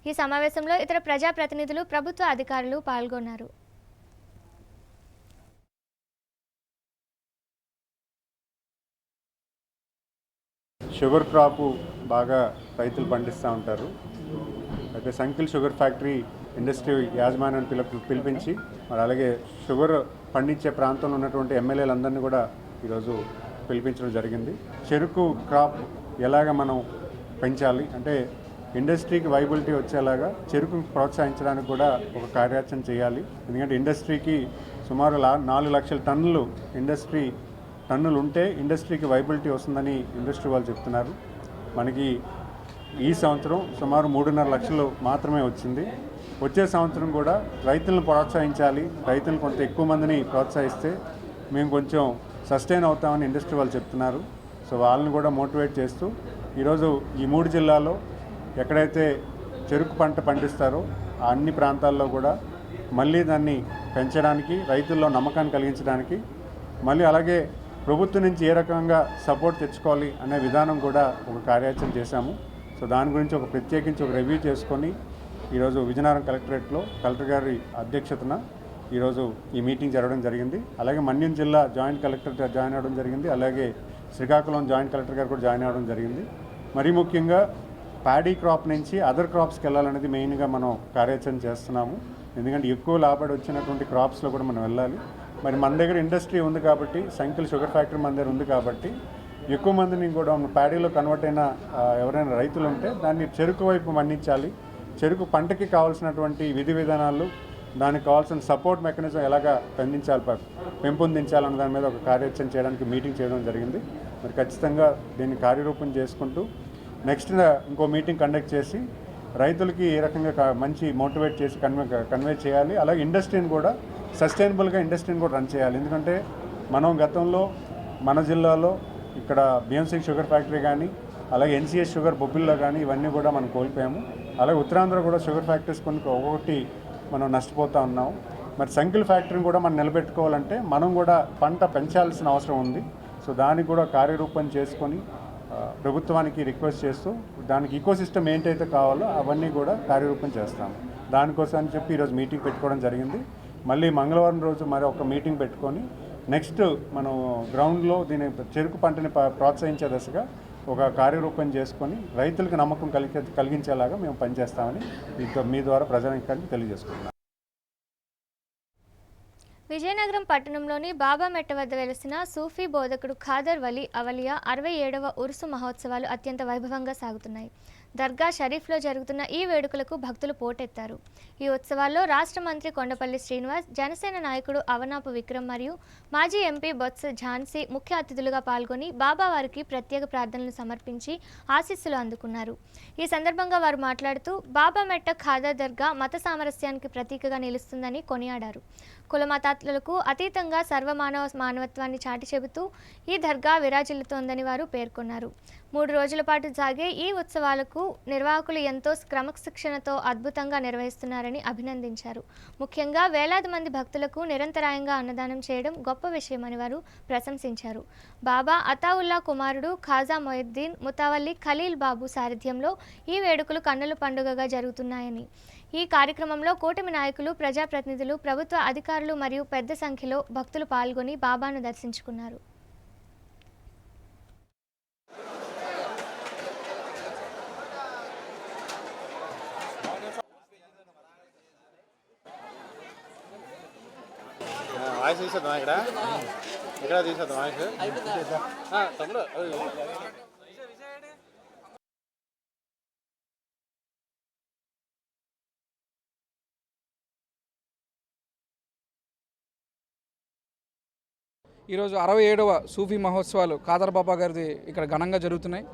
ఈ సమావేశంలో ఇతర ప్రజాప్రతినిధులు, ప్రభుత్వ అధికారులు పాల్గొన్నారు. షుగర్ క్రాపు బాగా రైతులు పండిస్తూ ఉంటారు. అయితే సంకిల్ షుగర్ ఫ్యాక్టరీ ఇండస్ట్రీ యాజమాన్యాన్ని పిలిపించి, మరి అలాగే షుగర్ పండించే ప్రాంతంలో ఉన్నటువంటి ఎమ్మెల్యేలందరినీ కూడా ఈరోజు పిలిపించడం జరిగింది. చెరుకు క్రాప్ ఎలాగ మనం పెంచాలి అంటే ఇండస్ట్రీకి వైబిలిటీ వచ్చేలాగా చెరుకును ప్రోత్సహించడానికి కూడా ఒక కార్యాచరణ చేయాలి. ఎందుకంటే ఇండస్ట్రీకి సుమారు 4 లక్షల టన్నులు టన్నులు ఉంటే ఇండస్ట్రీకి వైబిలిటీ వస్తుందని ఇండస్ట్రీ వాళ్ళు చెప్తున్నారు. మనకి ఈ సంవత్సరం సుమారు 3.5 లక్షలు మాత్రమే వచ్చింది. వచ్చే సంవత్సరం కూడా రైతులను ప్రోత్సహించాలి. రైతులను కొంత ఎక్కువ మందిని ప్రోత్సహిస్తే మేము కొంచెం సస్టైన్ అవుతామని ఇండస్ట్రీ వాళ్ళు చెప్తున్నారు. సో వాళ్ళని కూడా మోటివేట్ చేస్తూ ఈరోజు ఈ 3 జిల్లాల్లో ఎక్కడైతే చెరుకు పంట పండిస్తారో ఆ అన్ని ప్రాంతాల్లో కూడా మళ్ళీ దాన్ని పెంచడానికి, రైతుల్లో నమ్మకాన్ని కలిగించడానికి, మళ్ళీ అలాగే ప్రభుత్వం నుంచి ఏ రకంగా సపోర్ట్ తెచ్చుకోవాలి అనే విధానం కూడా ఒక కార్యాచరణ చేశాము. సో దాని గురించి ప్రత్యేకించి ఒక రివ్యూ చేసుకొని ఈరోజు విజయనగరం కలెక్టరేట్లో కలెక్టర్ గారి అధ్యక్షతన ఈరోజు ఈ మీటింగ్ జరగడం జరిగింది. అలాగే మన్యం జిల్లా జాయింట్ కలెక్టర్ జాయిన్ అవ్వడం జరిగింది. అలాగే శ్రీకాకుళం జాయింట్ కలెక్టర్ గారు కూడా జాయిన్ అవ్వడం జరిగింది. మరీ ముఖ్యంగా ప్యాడీ క్రాప్ నుంచి అదర్ క్రాప్స్కి వెళ్ళాలనేది మెయిన్గా మనం కార్యాచరణ చేస్తున్నాము. ఎందుకంటే ఎక్కువ లాభడి వచ్చినటువంటి క్రాప్స్లో కూడా మనం వెళ్ళాలి. మరి మన దగ్గర ఇండస్ట్రీ ఉంది కాబట్టి, సంకిల్ షుగర్ ఫ్యాక్టరీ మన దగ్గర ఉంది కాబట్టి ఎక్కువ మందిని కూడా ప్యాడీలో కన్వర్ట్ అయిన ఎవరైనా రైతులు ఉంటే దాన్ని చెరుకు వైపు మన్నించాలి. చెరుకు పంటకి కావాల్సినటువంటి విధి విధానాలు, దానికి కావాల్సిన సపోర్ట్ మెకానిజం ఎలాగా పెంపొందించాలన్న దాని మీద ఒక కార్యాచరణ చేయడానికి మీటింగ్ చేయడం జరిగింది. మరి ఖచ్చితంగా దీన్ని కార్యరూపం చేసుకుంటూ నెక్స్ట్ ఇంకో మీటింగ్ కండక్ట్ చేసి రైతులకి ఏ రకంగా మంచి మోటివేట్ చేసి కన్వే చేయాలి. అలాగే ఇండస్ట్రీని కూడా సస్టైనబుల్గా ఇండస్ట్రీని కూడా రన్ చేయాలి. ఎందుకంటే మనం గతంలో మన జిల్లాలో ఇక్కడ బిఎంసీ షుగర్ ఫ్యాక్టరీ కానీ, అలాగే ఎన్సిఎస్ షుగర్ బొబ్బిల్లో కానీ ఇవన్నీ కూడా మనం కోల్పోయాము. అలాగే ఉత్తరాంధ్ర కూడా షుగర్ ఫ్యాక్టరీస్ ఒక్కొక్కటి మనం నష్టపోతూ ఉన్నాము. మరి సంకిల్ ఫ్యాక్టరీని కూడా మనం నిలబెట్టుకోవాలంటే మనం కూడా పంట పెంచాల్సిన అవసరం ఉంది. సో దానికి కూడా కార్యరూపం చేసుకొని ప్రభుత్వానికి రిక్వెస్ట్ చేస్తూ దానికి ఈకోసిస్టమ్ ఏంటైతే కావాలో అవన్నీ కూడా కార్యరూపం చేస్తాము. దానికోసం అని చెప్పి ఈరోజు మీటింగ్ పెట్టుకోవడం జరిగింది. మళ్ళీ మంగళవారం రోజు మరి ఒక మీటింగ్ పెట్టుకొని నెక్స్ట్ మనం గ్రౌండ్లో దీని చెరుకు పంటని ప్రోత్సహించే దశగా ఒక కార్యరూపం చేసుకొని రైతులకు నమ్మకం కలిగించేలాగా మేము పనిచేస్తామని మీ ద్వారా ప్రజానికానికి తెలియజేసుకుంటున్నాం. విజయనగరం పట్టణంలోని బాబామెట్ట వద్ద వెలిసిన సూఫీ బోధకుడు ఖాదర్ వలీ అవలియా 67వ ఉరుసు మహోత్సవాలు అత్యంత వైభవంగా సాగుతున్నాయి. దర్గా షరీఫ్లో జరుగుతున్న ఈ వేడుకలకు భక్తులు పోటెత్తారు. ఈ ఉత్సవాల్లో రాష్ట్ర మంత్రి కొండపల్లి శ్రీనివాస్, జనసేన నాయకుడు అవనాపు విక్రమ్ మరియు మాజీ ఎంపీ బొత్స ఝాన్సీ ముఖ్య అతిథులుగా పాల్గొని బాబావారికి ప్రత్యేక ప్రార్థనలు సమర్పించి ఆశీస్సులు అందుకున్నారు. ఈ సందర్భంగా వారు మాట్లాడుతూ బాబామెట్ట ఖాదర్ దర్గా మత సామరస్యానికి ప్రతీకగా నిలుస్తుందని కొనియాడారు. కులమతాలకు అతీతంగా మానవత్వాన్ని చాటి చెబుతూ ఈ దర్గా విరాజిల్లుతోందని వారు పేర్కొన్నారు. 3 రోజుల పాటు సాగే ఈ ఉత్సవాలకు నిర్వాహకులు ఎంతో క్రమశిక్షణతో అద్భుతంగా నిర్వహిస్తున్నారని అభినందించారు. ముఖ్యంగా వేలాది మంది భక్తులకు నిరంతరాయంగా అన్నదానం చేయడం గొప్ప విషయమని వారు ప్రశంసించారు. బాబా అతావుల్లా కుమారుడు ఖాజా మొయిద్దీన్ ముతావల్లి ఖలీల్ బాబు సారథ్యంలో ఈ వేడుకలు కన్నుల పండుగగా జరుగుతున్నాయని, ఈ కార్యక్రమంలో కూటమి నాయకులు, ప్రజాప్రతినిధులు, ప్రభుత్వ అధికారులు మరియు పెద్ద సంఖ్యలో భక్తులు పాల్గొని బాబాను దర్శించుకున్నారు. వాయిస్ తీసేద్దాం ఇక్కడ తీసేద్దాం వాయిస్ తమ్ముడు. ఈరోజు 67వ సూఫీ మహోత్సవాలు ఖాదర్ బాబా గారిది ఇక్కడ ఘనంగా జరుగుతున్నాయి.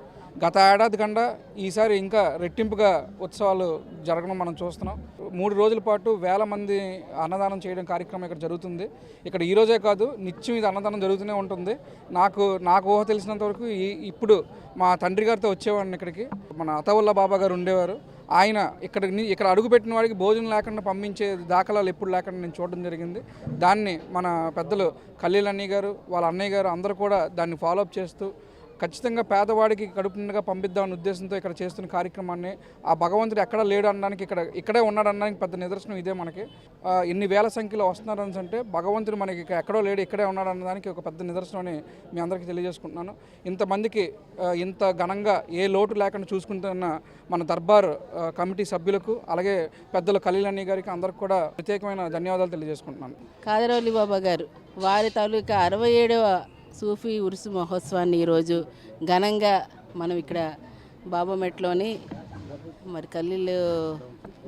గత ఏడాది కన్నా ఈసారి ఇంకా రెట్టింపుగా ఉత్సవాలు జరగడం మనం చూస్తున్నాం. 3 రోజుల పాటు వేల మంది అన్నదానం చేయడం కార్యక్రమం ఇక్కడ జరుగుతుంది. ఇక్కడ ఈరోజే కాదు, నిత్యం ఇది అన్నదానం జరుగుతూనే ఉంటుంది. నాకు ఊహ తెలిసినంత వరకు ఇప్పుడు మా తండ్రి గారితో వచ్చేవాడిని ఇక్కడికి. మన అతావుల్లా బాబా గారు ఉండేవారు. ఆయన ఇక్కడ అడుగుపెట్టిన వాడికి భోజనం లేకుండా పంపించే దాఖలాలు ఎప్పుడు లేకుండా నేను చూడడం జరిగింది. దాన్ని మన పెద్దలు ఖలీల్ అన్నయ్య గారు, వాళ్ళ అన్నయ్య గారు అందరూ కూడా దాన్ని ఫాలోఅప్ చేస్తూ ఖచ్చితంగా పేదవాడికి కడుపు నిండుగా పంపిద్దామనే ఉద్దేశంతో ఇక్కడ చేస్తున్న కార్యక్రమాన్ని, ఆ భగవంతుడు ఎక్కడ లేడు అనడానికి ఇక్కడే ఉన్నాడు అనడానికి పెద్ద నిదర్శనం ఇదే. మనకి ఎన్ని వేల సంఖ్యలో వస్తున్నారని అంటే భగవంతుడు మనకి ఎక్కడో లేడు, ఇక్కడే ఉన్నాడు అన్నదానికి ఒక పెద్ద నిదర్శనం అని మీ అందరికీ తెలియజేసుకుంటున్నాను. ఇంతమందికి ఇంత ఘనంగా ఏ లోటు లేకుండా చూసుకుంటున్న మన దర్బార్ కమిటీ సభ్యులకు, అలాగే పెద్దలు ఖలీల్ అన్నయ్య గారికి అందరికి కూడా ప్రత్యేకమైన ధన్యవాదాలు తెలియజేసుకుంటున్నాను. ఖాదర్ వలీ బాబా గారు వారి తాలూకా 67వ సూఫీ ఉరుసు మహోత్సవాన్ని ఈరోజు ఘనంగా మనం ఇక్కడ బాబామెట్లోని మరి ఖలీల్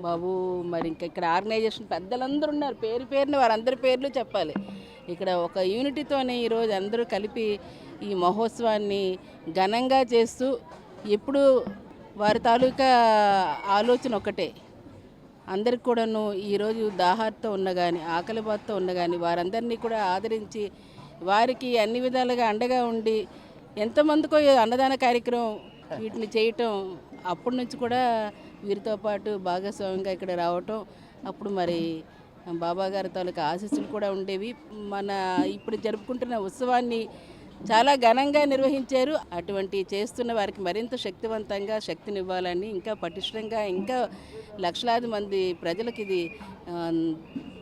బాబు, మరి ఇంకా ఇక్కడ ఆర్గనైజేషన్ పెద్దలందరూ ఉన్నారు. పేరున వారందరి పేర్లు చెప్పాలి. ఇక్కడ ఒక యూనిటీతోనే ఈరోజు అందరూ కలిపి ఈ మహోత్సవాన్ని ఘనంగా చేస్తూ, ఎప్పుడు వారి తాలూకా ఆలోచన ఒకటే, అందరికి కూడాను ఈరోజు దాహార్తో ఉన్న కానీ, ఆకలి బాధతో ఉన్న కానీ వారందరినీ కూడా ఆదరించి వారికి అన్ని విధాలుగా అండగా ఉండి ఎంతమందికో అన్నదాన కార్యక్రమం వీటిని చేయటం, అప్పటి నుంచి కూడా వీరితో పాటు భాగస్వామ్యంగా ఇక్కడ రావటం, అప్పుడు మరి బాబా గారి తాలూకా ఆశీస్సులు కూడా ఉండేవి. మన ఇప్పుడు జరుపుకుంటున్న ఉత్సవాన్ని చాలా ఘనంగా నిర్వహించారు. అటువంటి చేస్తున్న వారికి మరింత శక్తివంతంగా శక్తినివ్వాలని, ఇంకా పటిష్టంగా, ఇంకా లక్షలాది మంది ప్రజలకు ఇది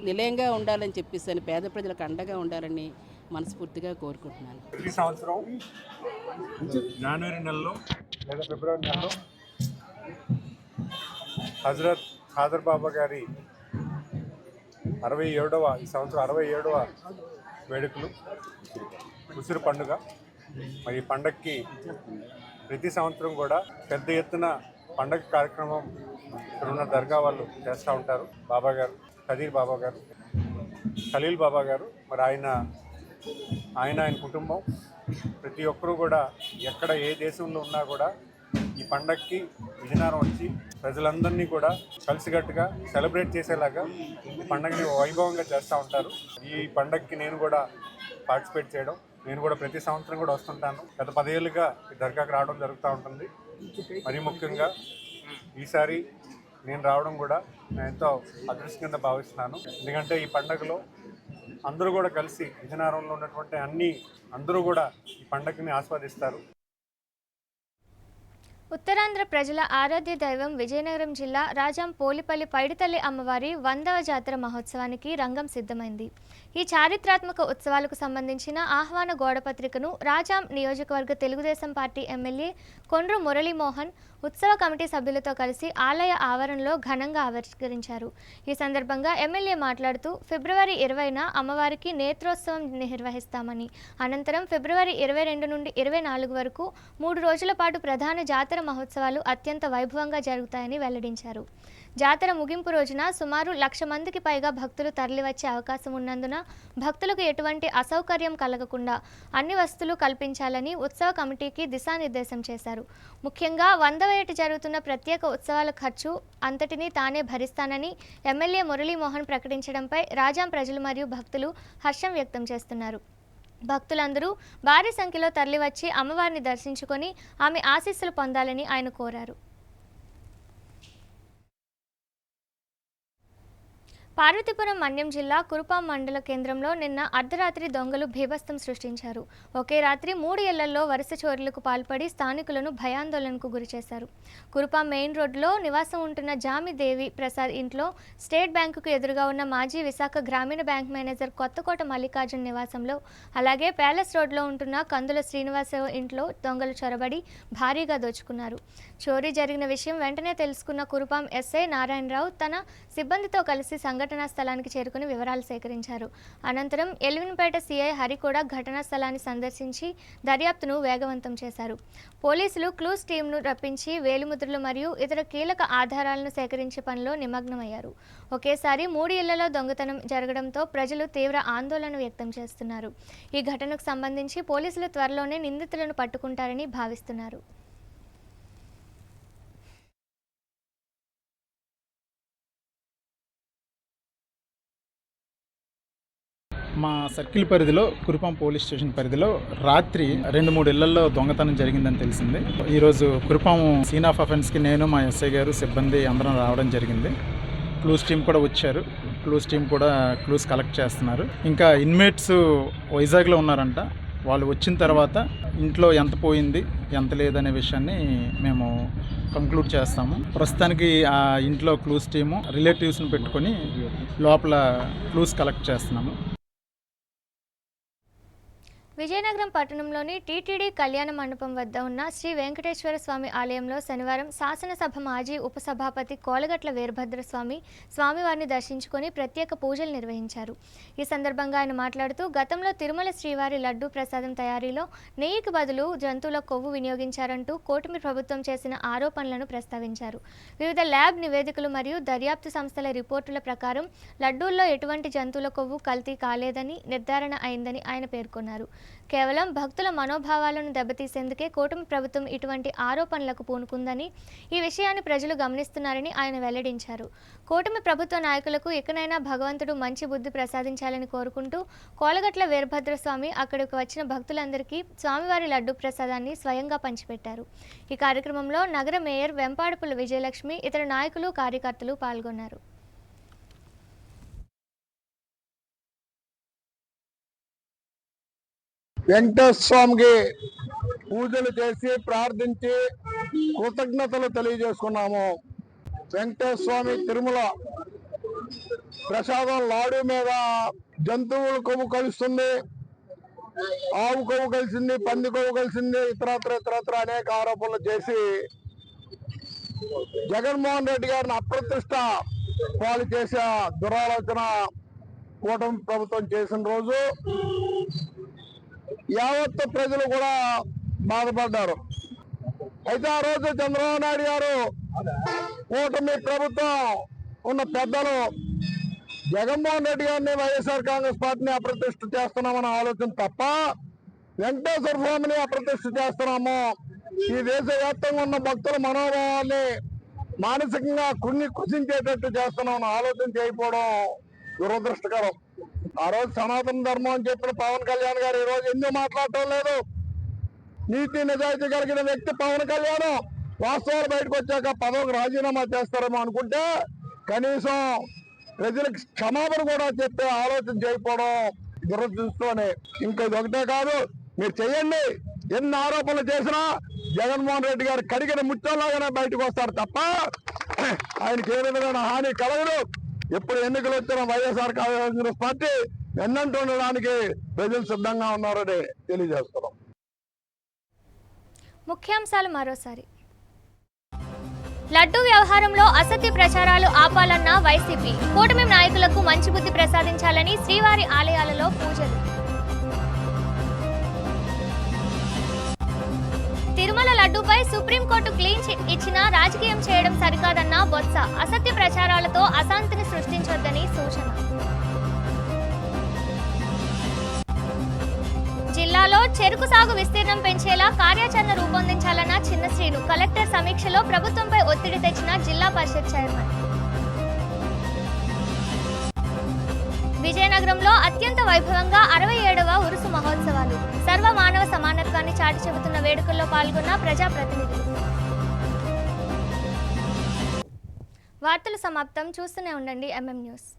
నిలయంగా ఉండాలని చెప్పేసి పేద ప్రజలకు అండగా ఉండాలని మనస్ఫూర్తిగా కోరుకుంటున్నాను. ఈ సంవత్సరం జనవరి నెలలో లేదా ఫిబ్రవరి నెలలో హజరత్ ఖాదర్ బాబా గారి 67వ ఈ సంవత్సరం 67వ వేడుకలు ఉసిరి పండుగ మరి ఈ పండగకి ప్రతి సంవత్సరం కూడా పెద్ద ఎత్తున పండగ కార్యక్రమం ఇక్కడ ఉన్న దర్గా వాళ్ళు చేస్తూ ఉంటారు. బాబా గారు, ఖదీర్ బాబా గారు, ఖలీల్ బాబా గారు, మరి ఆయన కుటుంబం ప్రతి ఒక్కరూ కూడా ఎక్కడ ఏ దేశంలో ఉన్నా కూడా ఈ పండగకి విజయనగరం వచ్చి ప్రజలందరినీ కూడా కలిసికట్టుగా సెలబ్రేట్ చేసేలాగా ఈ పండగని వైభవంగా చేస్తూ ఉంటారు. ఈ పండగకి నేను కూడా పార్టిసిపేట్ చేయడం, నేను కూడా ప్రతి సంవత్సరం కూడా వస్తుంటాను. గత 10 ఏళ్ళుగా ఈ దర్గాకి రావడం జరుగుతూ ఉంటుంది. మరీ ముఖ్యంగా ఈసారి నేను రావడం కూడా నేను ఎంతో అదృష్టంగా భావిస్తున్నాను. ఎందుకంటే ఈ పండగలో అందరూ కూడా కలిసి విజయనగరంలో ఉన్నటువంటి అందరూ కూడా ఈ పండగని ఆస్వాదిస్తారు. ఉత్తరాంధ్ర ప్రజల ఆరాధ్య దైవం విజయనగరం జిల్లా రాజాం పోలిపల్లి పైడితల్లి అమ్మవారి 100వ జాతర మహోత్సవానికి రంగం సిద్ధమైంది. ఈ చారిత్రాత్మక ఉత్సవాలకు సంబంధించిన ఆహ్వాన గోడపత్రికను రాజాం నియోజకవర్గ తెలుగుదేశం పార్టీ ఎమ్మెల్యే కొండ్రు మురళీమోహన్ ఉత్సవ కమిటీ సభ్యులతో కలిసి ఆలయ ఆవరణలో ఘనంగా ఆవిష్కరించారు. ఈ సందర్భంగా ఎమ్మెల్యే మాట్లాడుతూ ఫిబ్రవరి 20న అమ్మవారికి నేత్రోత్సవం నిర్వహిస్తామని, అనంతరం ఫిబ్రవరి 22 నుండి 24 వరకు 3 రోజుల పాటు ప్రధాన జాతర మహోత్సవాలు అత్యంత వైభవంగా జరుగుతాయని వెల్లడించారు. జాతర ముగింపు రోజున సుమారు 1,00,000 మందికి పైగా భక్తులు తరలివచ్చే అవకాశం ఉన్నందున భక్తులకు ఎటువంటి అసౌకర్యం కలగకుండా అన్ని వసతులు కల్పించాలని ఉత్సవ కమిటీకి దిశానిర్దేశం చేశారు. ముఖ్యంగా 100వ ఏట జరుగుతున్న ప్రత్యేక ఉత్సవాల ఖర్చు అంతటినీ తానే భరిస్తానని ఎమ్మెల్యే మురళీమోహన్ ప్రకటించడంపై రాజాం ప్రజలు మరియు భక్తులు హర్షం వ్యక్తం చేస్తున్నారు. భక్తులందరూ భారీ సంఖ్యలో తరలివచ్చి అమ్మవారిని దర్శించుకొని ఆమె ఆశీస్సులు పొందాలని ఆయన కోరారు. పార్వతీపురం మన్యం జిల్లా కురుపాం మండల కేంద్రంలో నిన్న అర్ధరాత్రి దొంగలు బీభత్సం సృష్టించారు. ఒకే రాత్రి 3 ఇళ్లలో వరుస చోరీలకు పాల్పడి స్థానికులను భయాందోళనకు గురిచేశారు. కురుపాం మెయిన్ రోడ్లో నివాసం ఉంటున్న జామి దేవి ప్రసాద్ ఇంట్లో, స్టేట్ బ్యాంకుకు ఎదురుగా ఉన్న మాజీ విశాఖ గ్రామీణ బ్యాంక్ మేనేజర్ కొత్తకోట మల్లికార్జున్ నివాసంలో, అలాగే ప్యాలెస్ రోడ్లో ఉంటున్న కందుల శ్రీనివాసరావు ఇంట్లో దొంగలు చొరబడి భారీగా దోచుకున్నారు. చోరీ జరిగిన విషయం వెంటనే తెలుసుకున్న కురుపాం ఎస్ఐ నారాయణరావు తన సిబ్బందితో కలిసి ఘటనా స్థలానికి చేరుకుని వివరాలు సేకరించారు. అనంతరం ఎల్విన్పేట సిఐ హరి కూడా ఘటనా స్థలాన్ని సందర్శించి దర్యాప్తును వేగవంతం చేశారు. పోలీసులు క్లూస్ టీంను రప్పించి వేలిముద్రలు మరియు ఇతర కీలక ఆధారాలను సేకరించే పనిలో నిమగ్నమయ్యారు. ఒకేసారి 3 ఇళ్లలో దొంగతనం జరగడంతో ప్రజలు తీవ్ర ఆందోళన వ్యక్తం చేస్తున్నారు. ఈ ఘటనకు సంబంధించి పోలీసులు త్వరలోనే నిందితులను పట్టుకుంటారని భావిస్తున్నారు. మా సర్కిల్ పరిధిలో కురుపాం పోలీస్ స్టేషన్ పరిధిలో రాత్రి 2-3 ఇళ్లలో దొంగతనం జరిగిందని తెలిసింది. ఈరోజు కురుపాం సీన్ ఆఫ్ అఫెన్స్కి నేను, మా ఎస్ఐ గారు, సిబ్బంది అందరం రావడం జరిగింది. క్లూస్ టీం కూడా వచ్చారు. క్లూస్ టీం కూడా క్లూస్ కలెక్ట్ చేస్తున్నారు. ఇంకా ఇన్మేట్స్ వైజాగ్లో ఉన్నారంట. వాళ్ళు వచ్చిన తర్వాత ఇంట్లో ఎంత పోయింది, ఎంత లేదనే విషయాన్ని మేము కంక్లూడ్ చేస్తాము. ప్రస్తుతానికి ఆ ఇంట్లో క్లూస్ టీము రిలేటివ్స్ని పెట్టుకొని లోపల క్లూస్ కలెక్ట్ చేస్తున్నాము. విజయనగరం పట్టణంలోని టీటీడీ కళ్యాణ మండపం వద్ద ఉన్న శ్రీ వెంకటేశ్వర స్వామి ఆలయంలో శనివారం శాసనసభ మాజీ ఉపసభాపతి కోలగట్ల వీరభద్రస్వామి స్వామివారిని దర్శించుకొని ప్రత్యేక పూజలు నిర్వహించారు. ఈ సందర్భంగా ఆయన మాట్లాడుతూ గతంలో తిరుమల శ్రీవారి లడ్డూ ప్రసాదం తయారీలో నెయ్యికి బదులు జంతువుల కొవ్వు వినియోగించారంటూ కూటమి ప్రభుత్వం చేసిన ఆరోపణలను ప్రస్తావించారు. వివిధ ల్యాబ్ నివేదికలు మరియు దర్యాప్తు సంస్థల రిపోర్టుల ప్రకారం లడ్డూల్లో ఎటువంటి జంతువుల కొవ్వు కల్తీ కాలేదని నిర్ధారణ అయిందని ఆయన పేర్కొన్నారు. కేవలం భక్తుల మనోభావాలను దెబ్బతీసేందుకే కూటమి ప్రభుత్వం ఇటువంటి ఆరోపణలకు పూనుకుందని, ఈ విషయాన్ని ప్రజలు గమనిస్తున్నారని ఆయన వెల్లడించారు. కూటమి ప్రభుత్వ నాయకులకు ఇకనైనా భగవంతుడు మంచి బుద్ధి ప్రసాదించాలని కోరుకుంటూ కోలగట్ల వీరభద్రస్వామి అక్కడికి వచ్చిన భక్తులందరికీ స్వామివారి లడ్డూ ప్రసాదాన్ని స్వయంగా పంచిపెట్టారు. ఈ కార్యక్రమంలో నగర మేయర్ వెంపాడుపుల విజయలక్ష్మి, ఇతర నాయకులు, కార్యకర్తలు పాల్గొన్నారు. వెంకటేశ్వర స్వామికి పూజలు చేసి ప్రార్థించి కృతజ్ఞతలు తెలియజేసుకున్నాము. వెంకటేశ్వర స్వామి తిరుమల ప్రసాదం లాడు మీద జంతువుల కొవ్వు కలుస్తుంది, ఆవు కొవ్వు కలిసింది, పంది కొవ్వు కలిసింది, ఇతరత్ర అనేక ఆరోపణలు చేసి జగన్మోహన్ రెడ్డి గారిని అప్రతిష్ట పాలు చేసే దురాలోచన కూటమి ప్రభుత్వం చేసిన రోజు యావత్తు ప్రజలు కూడా బాధపడ్డారు. అయితే ఆ రోజు చంద్రబాబు నాయుడు గారు కూటమి ప్రభుత్వం ఉన్న పెద్దలు జగన్మోహన్ రెడ్డి గారిని వైఎస్ఆర్ కాంగ్రెస్ పార్టీని అప్రతిష్ఠ చేస్తున్నామన్న ఆలోచన తప్ప వెంకటేశ్వర స్వామిని అప్రతిష్ఠ చేస్తున్నాము, ఈ దేశవ్యాప్తంగా ఉన్న భక్తుల మనోభావాన్ని మానసికంగా కుసించేటట్టు చేస్తున్నామన్న ఆలోచన చేయకపోవడం దురదృష్టకరం. ఆ రోజు సనాతన ధర్మం అని చెప్పిన పవన్ కళ్యాణ్ గారు ఈ రోజు ఎందుకు మాట్లాడటం లేదు? నీతి నిజాయితీ కలిగిన వ్యక్తి పవన్ కళ్యాణ్ వాస్తవాలు బయటకు వచ్చాక పదవికి రాజీనామా చేస్తారేమో అనుకుంటే కనీసం ప్రజలకు క్షమాపణ కూడా చెప్పే ఆలోచన చేయకపోవడం దురదృష్టమే. ఇంకా ఇది ఒకటే కాదు, మీరు చెయ్యండి, ఎన్ని ఆరోపణలు చేసినా జగన్మోహన్ రెడ్డి గారు కడిగిన ముత్యంలాగానే బయటకు వస్తారు తప్ప ఆయనకి ఏ విధమైన హాని కలగదు. ఎప్పుడు ఎన్నికలు వచ్చిన వైఎస్ఆర్ కాంగ్రెస్ పార్టీ వెన్నంటూ ఉండడానికి ప్రజలు సిద్ధంగా ఉన్నారని తెలియజేస్తున్నాం. ముఖ్యాంశాలు మరోసారి. లడ్డూ వ్యవహారంలో అసత్య ప్రచారాలు ఆపాలన్న వైసీపీ, కూటమి నాయకులకు మంచి బుద్ధి ప్రసాదించాలని శ్రీవారి ఆలయాలలో పూజలు. తిరుమల లడ్డూపై సుప్రీంకోర్టు క్లీన్ చిట్ ఇచ్చినా రాజకీయం చేయడం సరికాదన్న బొత్స, అసత్య ప్రచారాలతో అశాంతిని సృష్టించొద్దని సూచన. జిల్లాలో చెరుకు సాగు విస్తీర్ణం పెంచేలా కార్యాచరణ రూపొందించాలన్న చిన్న శ్రీను, కలెక్టర్ సమీక్షలో ప్రభుత్వంపై ఒత్తిడి తెచ్చిన జిల్లా పరిషత్ చైర్మన్. విజయనగరంలో అత్యంత వైభవంగా 67వ ఉరుసు మహోత్సవాలు, సర్వ మానవ సమానత్వాన్ని చాటి చెబుతున్న వేడుకల్లో పాల్గొన్న ప్రజాప్రతినిధులు. వార్తలు సమాప్తం. చూస్తూనే ఉండండి MM న్యూస్.